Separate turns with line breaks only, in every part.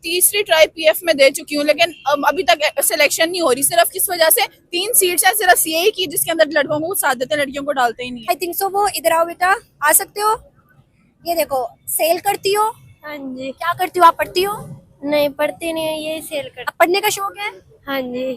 तीसरी try PF में दे चुकी हूँ, लेकिन अभी तक सिलेक्शन नहीं हो रही। सिर्फ किस वजह से? 3 सीट्स है सिर्फ सीए की, जिसके अंदर लड़कों को साथ देते, लड़कियों को डालते ही नहीं।
I think so. वो इधर आओ बेटा, आ सकते हो? ये देखो, सेल करती हो?
हाँ जी।
क्या करती हो आप? पढ़ती हो?
नहीं पढ़ती नहीं है, ये सेल कर।
पढ़ने का शौक है?
हाँ जी।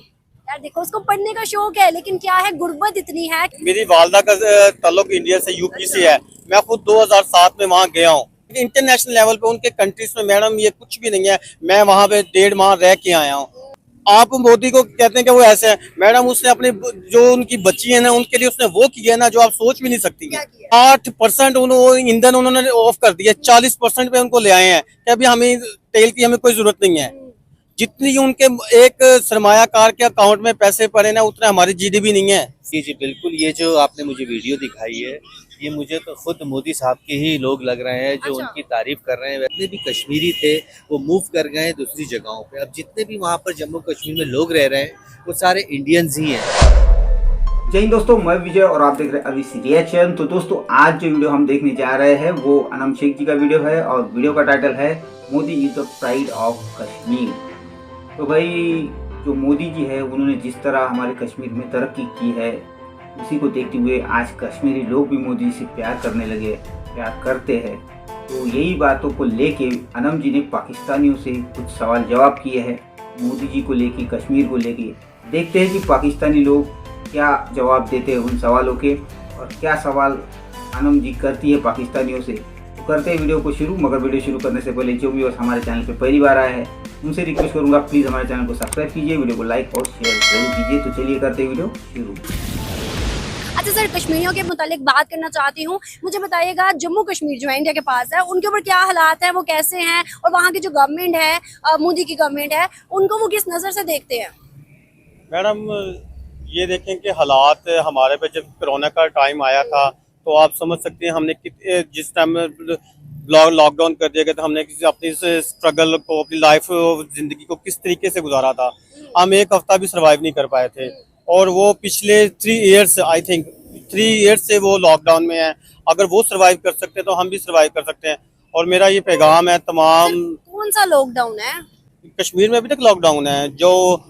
यार देखो, उसको पढ़ने का शौक है, लेकिन क्या है, गुर्बत इतनी है।
मेरी वालदा का ताल्लुक इंडिया से, यूपी से है। मैं खुद 2007 में वहाँ गया हूँ। इंटरनेशनल लेवल पे उनके कंट्रीज में मैडम ये कुछ भी नहीं है। मैं वहाँ पे 1.5 माह रह के आया हूँ। आप मोदी को कहते हैं कि वो ऐसे है, मैडम उसने अपनी जो उनकी बच्ची है ना, उनके लिए उसने वो किया ना जो आप सोच भी नहीं सकती है। 8% ईंधन उन्होंने ऑफ कर दिया, 40% पे उनको ले आए हैं कि अभी हमें तेल की हमें कोई जरूरत नहीं है। जितनी उनके एक सरमायाकार के अकाउंट में पैसे पड़े ना, उतना हमारी जीडीपी नहीं है।
जी जी बिल्कुल, ये जो आपने मुझे वीडियो दिखाई है, ये मुझे तो खुद मोदी साहब के ही लोग लग रहे हैं जो उनकी तारीफ कर रहे हैं। जितने भी कश्मीरी थे वो मूव कर गए हैं दूसरी जगहों पे। अब जितने भी वहाँ पर जम्मू कश्मीर में लोग रह रहे हैं वो सारे इंडियंस ही हैं।
जय हिंद दोस्तों, मैं विजय और आप देख रहे हैं अभी रिएक्शन। तो दोस्तों, आज जो वीडियो हम देखने जा रहे हैं वो अनम शेख जी का वीडियो है और वीडियो का टाइटल है Modi is the pride of Kashmir. तो भाई, जो मोदी जी है उन्होंने जिस तरह हमारे कश्मीर में तरक्की की है, उसी को देखते हुए आज कश्मीरी लोग भी मोदी से प्यार करने लगे, प्यार करते हैं। तो यही बातों को लेके अनम जी ने पाकिस्तानियों से कुछ सवाल जवाब किए हैं मोदी जी को लेके, कश्मीर को लेके। देखते हैं कि पाकिस्तानी लोग क्या जवाब देते हैं उन सवालों के, और क्या सवाल अनम जी करती है पाकिस्तानियों से। तो करते हैं वीडियो को शुरू। मगर वीडियो शुरू करने से पहले जो भी हमारे चैनल पे पहली बार आया है उनसे रिक्वेस्ट करूंगा, प्लीज़ हमारे चैनल को सब्सक्राइब कीजिए, वीडियो को लाइक और शेयर जरूर कीजिए। तो चलिए करते हैं वीडियो शुरू।
अच्छा सर, कश्मीरियों के मुतालिक बात करना चाहती हूँ। मुझे बताइएगा, जम्मू कश्मीर जो है इंडिया के पास है, उनके ऊपर क्या हालात है, वो कैसे हैं, और वहाँ की जो गवर्नमेंट है, मोदी की गवर्नमेंट है, उनको वो किस नज़र से देखते हैं?
मैडम ये देखें कि हालात हमारे पे जब कोरोना का टाइम आया था तो आप समझ सकते हैं हमने जिस टाइम लॉकडाउन कर दिया गया था, हमने अपनी स्ट्रगल को, अपनी लाइफ जिंदगी को किस तरीके से गुजारा था। हम एक हफ्ता भी सरवाइव नहीं कर पाए थे, और वो पिछले 3 ईयर्स, आई थिंक 3 ईयर्स से वो लॉकडाउन में है। अगर वो सरवाइव कर सकते हैं तो हम भी सरवाइव कर सकते हैं। और मेरा ये पैगाम है तमाम।
कौन सा लॉकडाउन है?
कश्मीर में अभी तक लॉकडाउन है जो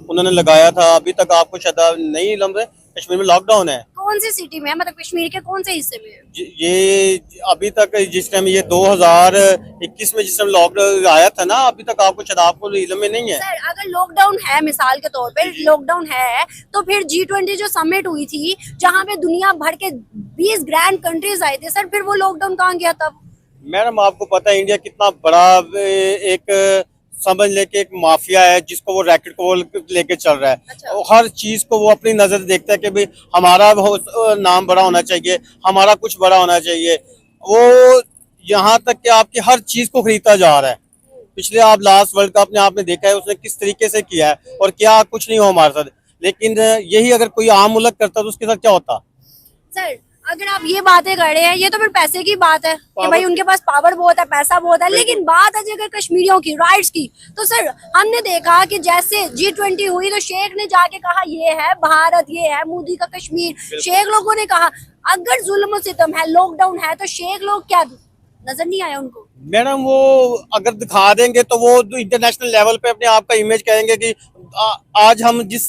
उन्होंने लगाया था, अभी तक आपको शायद नहीं लम्बे, कश्मीर में लॉकडाउन है।
कौन सी सिटी में है, मतलब कश्मीर के कौन से हिस्से में है?
ये अभी तक जिस टाइम ये 2021 में जिस टाइम लॉकडाउन आया था ना, अभी तक आपको शायद आपको इल्म में नहीं है।
सर, अगर लॉकडाउन है, मिसाल के तौर पे लॉकडाउन है, तो फिर G20 जो समिट हुई थी, जहाँ पे दुनिया भर के 20 ग्रैंड कंट्रीज आए थे, सर फिर वो लॉकडाउन कहाँ गया तब?
मैडम आपको पता है इंडिया कितना बड़ा एक समझ लेके एक माफिया है जिसको वो रैकेट को लेके चल रहा है।
अच्छा।
हर चीज को वो अपनी नजर देखता है कि भाई हमारा नाम बड़ा होना चाहिए, हमारा कुछ बड़ा होना चाहिए। वो यहाँ तक कि आपकी हर चीज को खरीदता जा रहा है। पिछले आप लास्ट वर्ल्ड कप ने आपने देखा है उसने किस तरीके से किया है, और क्या कुछ नहीं हो हमारे साथ। लेकिन यही अगर कोई आम मुल्क करता तो उसके साथ क्या होता?
सर, अगर आप ये बातें कर रहे हैं, ये तो फिर पैसे की बात है कि भाई उनके पास पावर बहुत है, पैसा बहुत है। लेकिन बात है अगर कश्मीरियों की राइट्स की, तो सर हमने देखा कि जैसे G20 हुई तो शेख ने जाके कहा ये है भारत, ये है मोदी का कश्मीर। शेख लोगों ने कहा अगर जुल्म सितम है, लॉकडाउन है, तो शेख लोग क्या नजर नहीं आया उनको?
मैडम वो अगर दिखा देंगे तो वो इंटरनेशनल लेवल पे अपने आप का इमेज करेंगे कि आज हम जिस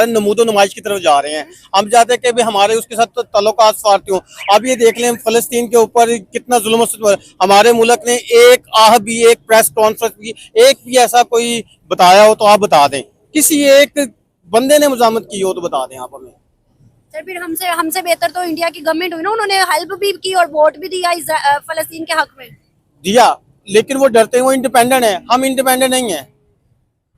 नमूदो नुमाइश की तरफ जा रहे हैं, हम चाहते हैं कि भी हमारे उसके साथ तो ताल्लुकात स्वार्थी हों। अब ये देख लें फलस्तीन के ऊपर कितना जुल्म हमारे मुल्क ने एक प्रेस कॉन्फ्रेंस की, एक भी ऐसा कोई बताया हो तो आप बता दें, किसी एक बंदे ने मजामत की हो तो बता दें आप हमें।
सर फिर हमसे बेहतर तो इंडिया की गवर्नमेंट हुई ना, उन्होंने हेल्प भी की और वोट भी दिया फलस्तीन के हक में
दिया। लेकिन वो डरते हैं, वो इंडिपेंडेंट है, हम इंडिपेंडेंट नहीं है।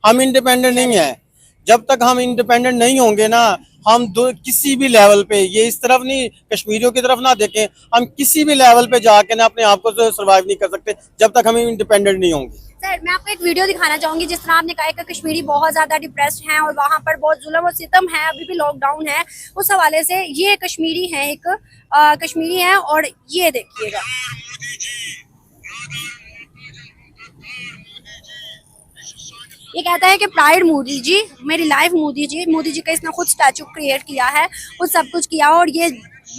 हम इंडिपेंडेंट नहीं है। जब तक हम इंडिपेंडेंट नहीं होंगे ना, हम किसी भी लेवल पे, ये इस तरफ नहीं कश्मीरियों की तरफ ना देखें, हम किसी भी लेवल पे जाके ना अपने आप को सर्वाइव नहीं कर सकते जब तक हम इंडिपेंडेंट नहीं होंगे।
सर मैं आपको एक वीडियो दिखाना चाहूंगी, जिस तरह आपने कहा कि कश्मीरी बहुत ज्यादा डिप्रेस्ड हैं और वहाँ पर बहुत जुल्म और सितम है, अभी भी लॉकडाउन है। उस हवाले से ये कश्मीरी है, एक कश्मीरी है, और ये देखिएगा। ये कहता है कि प्राइड मोदी जी, मेरी लाइफ मोदी जी का इसने खुद स्टैचू क्रिएट किया है, खुद सब कुछ किया और ये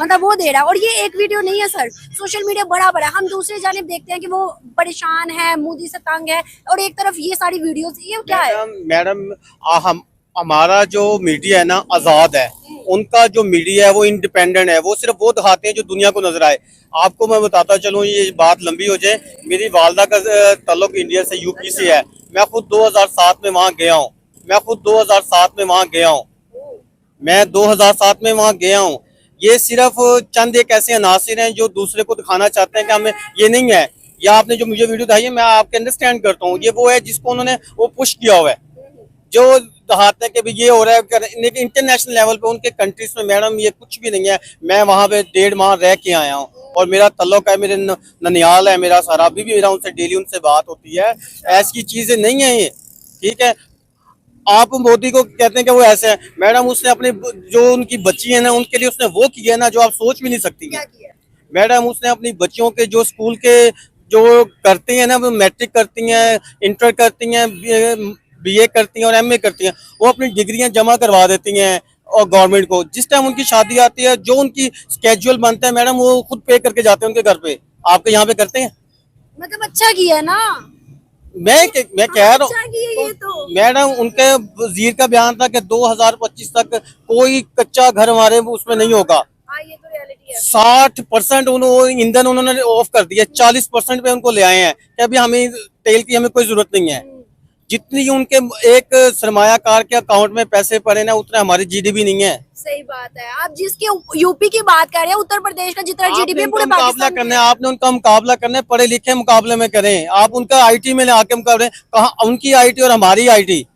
मतलब वो दे रहा है। और ये एक वीडियो नहीं है सर, सोशल मीडिया बड़ा बड़ा, हम दूसरी जानिब देखते हैं कि वो परेशान है, मोदी से तंग है, और एक तरफ ये सारी वीडियोस, ये क्या है?
मैडम हम हमारा जो मीडिया है ना आज़ाद है, उनका जो मीडिया है वो इंडिपेंडेंट है, वो सिर्फ वो दिखाते हैं जो दुनिया को नजर आए। आपको मैं बताता चलूँ, ये बात लंबी हो जाए, मेरी वालदा का ताल्लुक इंडिया से यूपी से है। मैं खुद 2007 में वहाँ गया हूँ, मैं 2007 में वहाँ गया हूँ। ये सिर्फ चंद एक ऐसे अनासिर हैं जो दूसरे को दिखाना चाहते हैं कि हमें ये नहीं है। या आपने जो मुझे वीडियो दिखाई है, मैं आपके अंडरस्टैंड करता हूँ, ये वो है जिसको उन्होंने वो पुश किया हुआ है, जो दिखाते हैं कि भाई ये हो रहा है। लेकिन इंटरनेशनल लेवल पे उनके कंट्रीज में मैडम ये कुछ भी नहीं है। मैं वहाँ पे 1.5 माह रह के आया हूँ और मेरा तल्लुक है, मेरे ननियाल है मेरा सारा, अभी भी मेरा उनसे डेली उनसे बात होती है। ऐसी चीजें नहीं है ये, ठीक है। आप मोदी को कहते हैं कि वो ऐसे है, मैडम उसने अपने जो उनकी बच्ची है ना उनके लिए उसने वो किया ना जो आप सोच भी नहीं सकती है। मैडम उसने अपनी बच्चियों के जो स्कूल के जो करती हैं ना, वो मैट्रिक करती हैं, इंटर करती हैं, बीए करती हैं और एमए करती हैं, वो अपनी डिग्रियां जमा करवा देती हैं और गवर्नमेंट को। जिस टाइम उनकी शादी आती है, जो उनकी स्केड्यूल बनता है मैडम, वो खुद पे करके जाते हैं उनके घर पे। आपके यहाँ पे करते हैं?
मतलब अच्छा किया ना,
मैं कह रहा हूँ
तो
मैडम, उनके वजीर का बयान था कि 2025 तक कोई कच्चा घर हमारे उसमें नहीं होगा।
ये तो रियलिटी है।
60% ईंधन उन्होंने ऑफ कर दिया, 40% पे उनको ले आए हैं कि अभी हमें तेल की हमें कोई जरूरत नहीं है। जितनी उनके एक सरमायाकार के अकाउंट में पैसे पड़े ना, उतना हमारी जीडीपी नहीं है।
सही बात है। आप जिसके यूपी की बात कर रहे हैं, उत्तर प्रदेश का जितना जीडीपी पूरे
मुकाबला
पाकिस्तान
करना है, आपने उनका मुकाबला करना है, पढ़े लिखे मुकाबले में करें। आप उनका आईटी में आके मुकाबले, कहा उनकी आईटी और हमारी आईटी,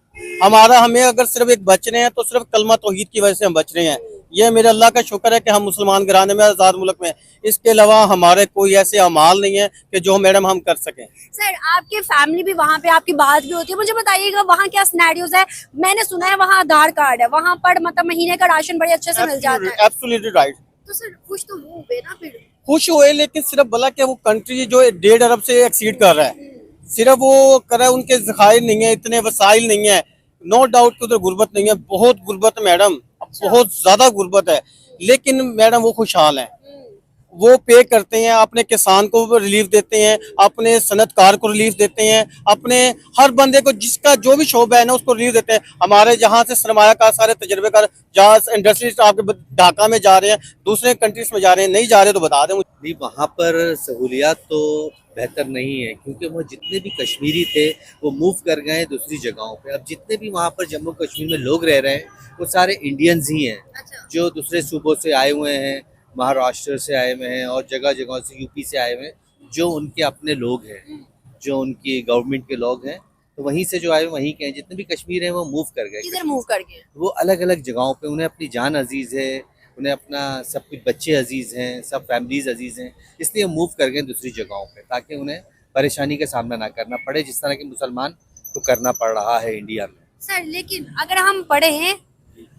हमें अगर सिर्फ एक बच रहे हैं तो सिर्फ कलमा तौहीद की वजह से हम बच रहे हैं। ये मेरे अल्लाह का शुक्र है कि हम मुसलमान घराने में, आजाद मुल्क में। इसके अलावा हमारे कोई ऐसे अमाल नहीं है कि जो मैडम हम कर सकें।
सर, आपके फैमिली भी वहाँ पे, आपकी बात भी होती है, मुझे बताइएगा वहाँ क्या सिनेरियोज है? मैंने सुना है वहाँ आधार कार्ड है, वहाँ पर मतलब महीने का राशन बड़े अच्छे से मिल जाता है।
Absolutely right.
तो सर खुश तो वो हुए ना फिर?
खुश हुए, लेकिन सिर्फ भला कि वो कंट्री जो 1.5 अरब से एक्सीड कर रहा है, सिर्फ वो कर रहा है, उनके ज़खायर नहीं है, इतने वसाइल नहीं है। नो डाउट कि उधर गुर्बत नहीं है, बहुत गुर्बत है मैडम, बहुत ज्यादा गुर्बत है। लेकिन मैडम वो खुशहाल हैं, वो पे करते हैं, अपने किसान को रिलीफ देते हैं, अपने सनतकार को रिलीफ देते हैं, अपने हर बंदे को जिसका जो भी शोबा है ना उसको रिलीफ देते हैं। हमारे जहाँ से सरमायाकार सारे तजर्बेकार जहाँ इंडस्ट्रीज आपके ढाका में जा रहे हैं, दूसरे कंट्रीज में जा रहे हैं, नहीं जा रहे तो बता दें मुझे।
वहाँ पर सहूलियात तो बेहतर नहीं है, क्योंकि वो जितने भी कश्मीरी थे वो मूव कर गए हैं दूसरी जगहों पे। अब जितने भी वहाँ पर जम्मू कश्मीर में लोग रह रहे हैं वो सारे इंडियंस ही हैं, जो दूसरे सूबों से आए हुए हैं, महाराष्ट्र से आए हुए हैं और जगह जगह से यूपी से आए हुए हैं, जो उनके अपने लोग हैं, जो उनकी गवर्नमेंट के लोग हैं। तो वहीं से जो आए वहीं के हैं, जितने भी कश्मीर हैं वो मूव कर गए।
किधर मूव कर गए?
वो अलग अलग जगहों पे, उन्हें अपनी जान अजीज़ है, उन्हें अपना सब कुछ, बच्चे अजीज़ हैं, सब फैमिलीज अजीज़ हैं, इसलिए मूव कर गए दूसरी जगहों पे, ताकि उन्हें परेशानी का सामना ना करना पड़े जिस तरह के मुसलमान को करना पड़ रहा है इंडिया में।
सर लेकिन अगर हम पढ़े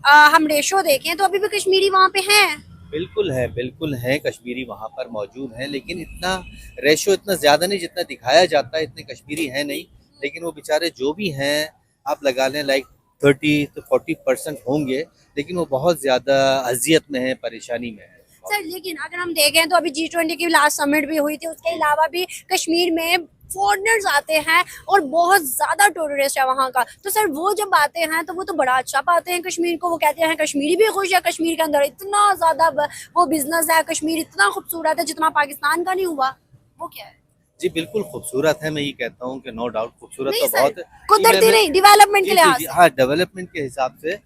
हम रेशो देखें तो अभी भी कश्मीरी वहाँ पे हैं।
बिल्कुल है कश्मीरी वहाँ पर मौजूद हैं, लेकिन इतना रेशो इतना ज़्यादा नहीं जितना दिखाया जाता है, इतने कश्मीरी हैं नहीं। लेकिन वो बेचारे जो भी हैं, आप लगा लें लाइक 30 to 40% होंगे, लेकिन वो बहुत ज़्यादा अजियत में है, परेशानी में है।
सर लेकिन अगर हम देखें तो अभी G20 की लास्ट समिट भी हुई थी, उसके अलावा भी कश्मीर में फॉरेनर्स आते हैं और बहुत ज़्यादा टूरिस्ट है वहाँ का। तो सर वो जब आते हैं तो वो तो बड़ा अच्छा पाते हैं कश्मीर को, वो कहते हैं कश्मीरी भी खुश है, कश्मीर के अंदर इतना ज़्यादा वो बिजनेस है, कश्मीर इतना खूबसूरत है जितना पाकिस्तान का नहीं हुआ। वो क्या है?
जी बिल्कुल खूबसूरत है, मैं ये कहता हूँ कि नो डाउट खूबसूरत तो
सर,
बहुत है,
कुदरती नहीं, डेवलपमेंट के लिहाज से।
हाँ डेवलपमेंट के हिसाब से,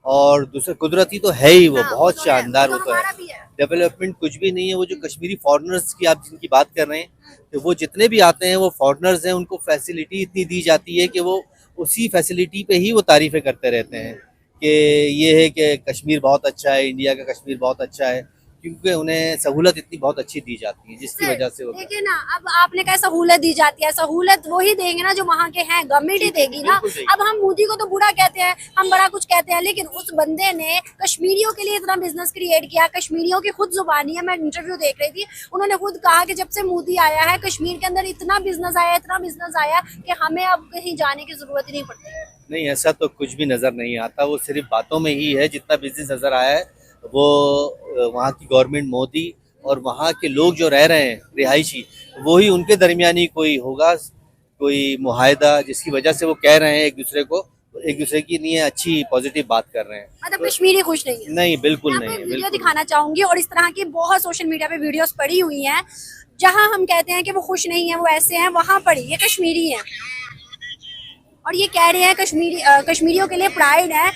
और दूसरे कुदरती तो है ही, वो
हाँ,
बहुत
वो तो
शानदार
है,
होता
हमारा
है।
भी है।
डेवलपमेंट कुछ भी नहीं है। वो जो कश्मीरी फॉरेनर्स की आप जिनकी बात कर रहे हैं, तो वो जितने भी आते हैं वो फॉरेनर्स हैं, उनको फैसिलिटी इतनी दी जाती है कि वो उसी फैसिलिटी पे ही वो तारीफ़ें करते रहते हैं कि ये है कि कश्मीर बहुत अच्छा है, इंडिया का कश्मीर बहुत अच्छा है, क्योंकि उन्हें सहूलत इतनी बहुत अच्छी दी जाती है जिसकी वजह से वो
देखिए ना, अब आपने कहा सहूलत दी जाती है, सहूलत वो ही देंगे ना जो वहाँ के हैं, गवर्नमेंट ही देगी ना। अब हम मोदी को तो बुरा कहते हैं, हम बड़ा कुछ कहते हैं, लेकिन उस बंदे ने कश्मीरियों के लिए इतना बिजनेस क्रिएट किया। कश्मीरियों की खुद जुबानी है, मैं इंटरव्यू देख रही थी, उन्होंने खुद कहा कि जब से मोदी आया है कश्मीर के अंदर इतना बिजनेस आया कि हमें अब कहीं जाने की जरूरत ही नहीं पड़ती।
नहीं, ऐसा तो कुछ भी नज़र नहीं आता, वो सिर्फ बातों में ही है। जितना बिजनेस नज़र आया है वो वहाँ की गवर्नमेंट, मोदी और वहाँ के लोग जो रह रहे हैं रिहायशी, वही उनके दरमियानी कोई होगा, कोई मुआहदा, जिसकी वजह से वो कह रहे हैं एक दूसरे की लिए अच्छी पॉजिटिव बात कर रहे हैं।
मतलब कश्मीरी खुश नहीं है?
नहीं, बिल्कुल नहीं है।
वीडियो दिखाना चाहूंगी, और इस तरह की बहुत सोशल मीडिया पे वीडियोस पड़ी हुई हैं जहां हम कहते हैं कि वो खुश नहीं है, वो ऐसे हैं, वहां पड़ी ये कश्मीरी हैं और ये कह रहे हैं कश्मीरियों के लिए प्राइड है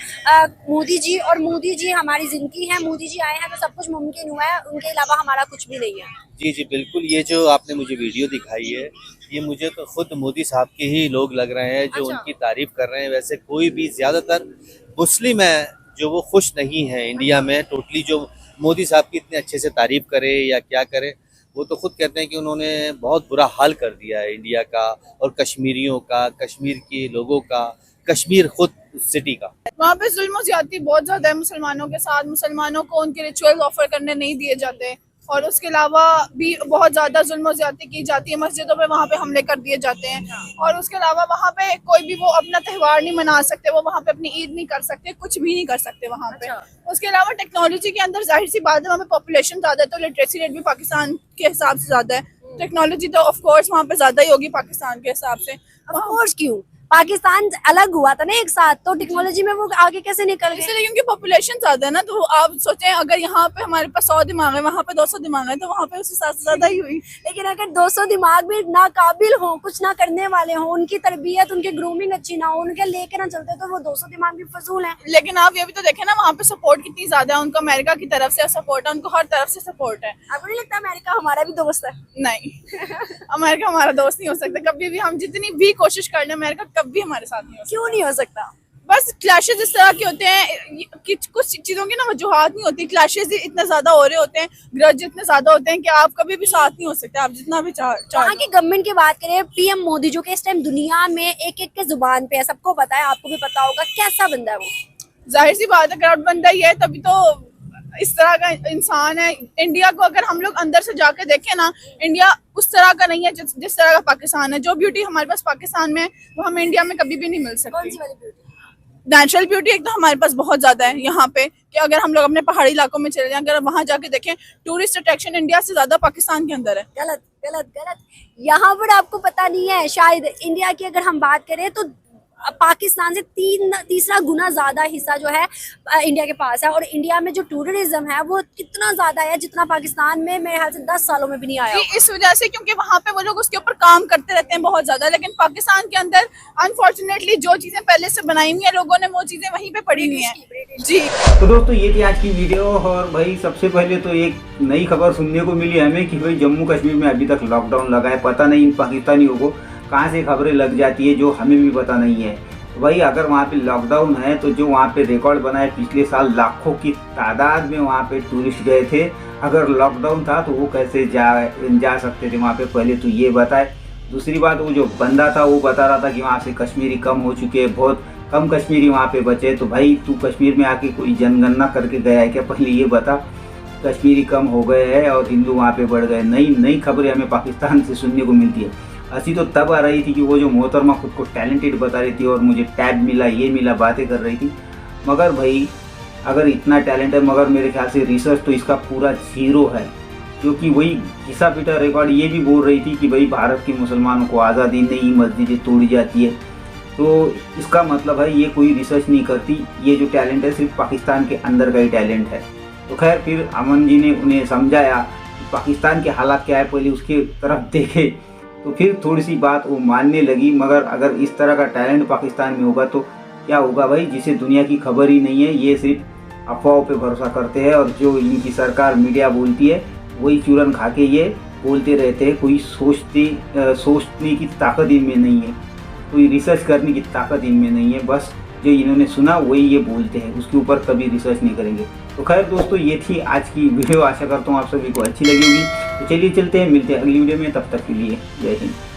मोदी जी, और मोदी जी हमारी जिंदगी है, मोदी जी आए हैं तो सब कुछ मुमकिन हुआ है, उनके अलावा हमारा कुछ भी नहीं है।
जी जी बिल्कुल, ये जो आपने मुझे वीडियो दिखाई है, ये मुझे तो खुद मोदी साहब के ही लोग लग रहे हैं जो उनकी तारीफ कर रहे हैं। वैसे कोई भी, ज़्यादातर मुस्लिम है जो वो खुश नहीं है इंडिया में टोटली, जो मोदी साहब की इतने अच्छे से तारीफ करे या क्या करे। वो तो खुद कहते हैं कि उन्होंने बहुत बुरा हाल कर दिया है इंडिया का और कश्मीरियों का, कश्मीर के लोगों का, कश्मीर खुद सिटी का।
वहाँ पे जुल्म ज्यादती बहुत ज्यादा है मुसलमानों के साथ। मुसलमानों को उनके रिचुअल्स ऑफर करने नहीं दिए जाते, और उसके अलावा भी बहुत ज्यादा जुल्म ज्यादती की जाती है। मस्जिदों पे वहाँ पे हमले कर दिए जाते हैं, और उसके अलावा वहाँ पे कोई भी वो अपना त्यौहार नहीं मना सकते, वो वहाँ पे अपनी ईद नहीं कर सकते, कुछ भी नहीं कर सकते वहाँ पे। उसके अलावा टेक्नोलॉजी के अंदर जाहिर सी बात है, वहाँ पे पॉपुलेशन ज्यादा है तो लिटरेसी रेट भी पाकिस्तान के हिसाब से ज्यादा है। टेक्नोलॉजी तो ऑफ कोर्स वहाँ पे ज्यादा ही होगी पाकिस्तान के हिसाब से।
ऑफ कोर्स क्यों, पाकिस्तान अलग हुआ था ना एक साथ, तो टेक्नोलॉजी में वो आगे कैसे निकल गए?
इसलिए क्योंकि पॉपुलेशन ज्यादा है ना, तो आप सोचें अगर यहाँ पे हमारे पास 100 दिमाग है, वहाँ पे 200 दिमाग है, तो वहाँ पे उस हिसाब से ज्यादा ही हुई।
लेकिन अगर 200 दिमाग भी नाकाबिल हो, कुछ ना करने वाले हो, उनकी तरबियत, उनकी ग्रूमिंग अच्छी ना हो, उनके लेके ना चलते, तो वो 200 दिमाग भी फजूल हैं।
लेकिन आप ये भी तो देखें ना, वहाँ पे सपोर्ट कितनी ज्यादा है उनको, अमेरिका की तरफ से सपोर्ट है उनको, हर तरफ से सपोर्ट है।
आपको नहीं लगता अमेरिका हमारा भी दोस्त है?
नहीं अमेरिका हमारा दोस्त नहीं हो सकता कभी भी, हम जितनी भी कोशिश कर लें अमेरिका कभी हमारे साथ नहीं हो सकता।
क्यों नहीं हो सकता?
बस क्लैशेस इस तरह के होते हैं कि कुछ चीजों की ना वजूहात नहीं होती, क्लैशेस इतने ज्यादा हो रहे होते हैं, ग्रज इतने ज्यादा होते हैं कि आप कभी भी साथ नहीं हो सकते, आप जितना भी
वहाँ की गवर्नमेंट की बात करें, पीएम मोदी जो कि इस टाइम दुनिया में एक के जुबान पे है, सबको पता है, आपको भी पता होगा, कैसा बंदा है वो?
जाहिर सी बात है करप्ट बंदा ही है, तभी तो इस तरह का इंसान है। इंडिया को अगर हम लोग अंदर से जाके देखें ना, इंडिया उस तरह का नहीं है जिस तरह का पाकिस्तान है। जो ब्यूटी हमारे पास पाकिस्तान में, वो हमें इंडिया में कभी भी नहीं मिल सकती।
कौन सी वाली ब्यूटी?
नेचुरल ब्यूटी एक तो हमारे पास बहुत ज्यादा है यहाँ पे, कि अगर हम लोग अपने पहाड़ी इलाकों में चले जाएं, अगर वहाँ जाके देखें, टूरिस्ट अट्रैक्शन इंडिया से ज्यादा पाकिस्तान के अंदर है।
गलत गलत गलत, यहाँ पर आपको पता नहीं है, शायद इंडिया की अगर हम बात करें तो पाकिस्तान से तीसरा गुना ज्यादा हिस्सा जो है इंडिया के पास है, और इंडिया में जो टूरिज्म है वो कितना ज्यादा है जितना पाकिस्तान में मेरे ख्याल से 10 सालों में भी नहीं आया।
इस वजह से क्योंकि वहाँ पे वो लोग उसके ऊपर काम करते रहते हैं बहुत ज्यादा, लेकिन पाकिस्तान के अंदर अनफॉर्चुनेटली जो चीजें पहले से बनाई हुई है लोगों ने, वो चीजें वहीं पे पड़ी हुई हैं। जी
तो दोस्तों ये थी आज की वीडियो। और भाई सबसे पहले तो एक नई खबर सुनने को मिली हमें कि भाई जम्मू कश्मीर में अभी तक लॉकडाउन लगा है। पता नहीं इन पाकिस्तानियों को कहाँ से खबरें लग जाती है जो हमें भी पता नहीं है। तो भाई अगर वहाँ पे लॉकडाउन है तो जो वहाँ पे रिकॉर्ड बना है, पिछले साल लाखों की तादाद में वहाँ पे टूरिस्ट गए थे। अगर लॉकडाउन था तो वो कैसे जा सकते थे वहाँ पे, पहले तो ये बताए। दूसरी बात, वो जो बंदा था वो बता रहा था कि वहाँ से कश्मीरी कम हो चुके हैं, बहुत कम कश्मीरी वहाँ पे बचे। तो भाई तू कश्मीर में आके कोई जनगणना करके गया है क्या? पहले ये बता। कश्मीरी कम हो गए हैं और हिंदू वहाँ पे बढ़ गए। नई खबरें हमें पाकिस्तान से सुनने को मिलती है। हंसी तो तब आ रही थी कि वो जो मोहतरमा खुद को टैलेंटेड बता रही थी और मुझे टैब मिला, ये मिला, बातें कर रही थी। मगर भाई अगर इतना टैलेंट है, मगर मेरे ख्याल से रिसर्च तो इसका पूरा जीरो है, क्योंकि वही घिसा पिटा रिकॉर्ड ये भी बोल रही थी कि भाई भारत के मुसलमानों को आज़ादी नहीं, मस्जिदें तोड़ी जाती है। तो इसका मतलब है ये कोई रिसर्च नहीं करती, ये जो टैलेंट है सिर्फ पाकिस्तान के अंदर का ही टैलेंट है। तो खैर फिर अमन जी ने उन्हें समझाया कि पाकिस्तान के हालात क्या है, पहले उसके तरफ देखे, तो फिर थोड़ी सी बात वो मानने लगी। मगर अगर इस तरह का टैलेंट पाकिस्तान में होगा तो क्या होगा भाई, जिसे दुनिया की खबर ही नहीं है, ये सिर्फ अफवाहों पे भरोसा करते हैं, और जो इनकी सरकार मीडिया बोलती है वही चूरन खा के ये बोलते रहते हैं। कोई सोचने की ताकत इनमें नहीं है, कोई रिसर्च करने की ताकत इनमें नहीं है, बस जो इन्होंने सुना वही ये बोलते हैं, उसके ऊपर कभी रिसर्च नहीं करेंगे। तो खैर दोस्तों, ये थी आज की वीडियो, आशा करता हूँ आप सभी को अच्छी लगी होगी। तो चलिए चलते हैं, मिलते हैं अगली वीडियो में, तब तक के लिए जय हिंद।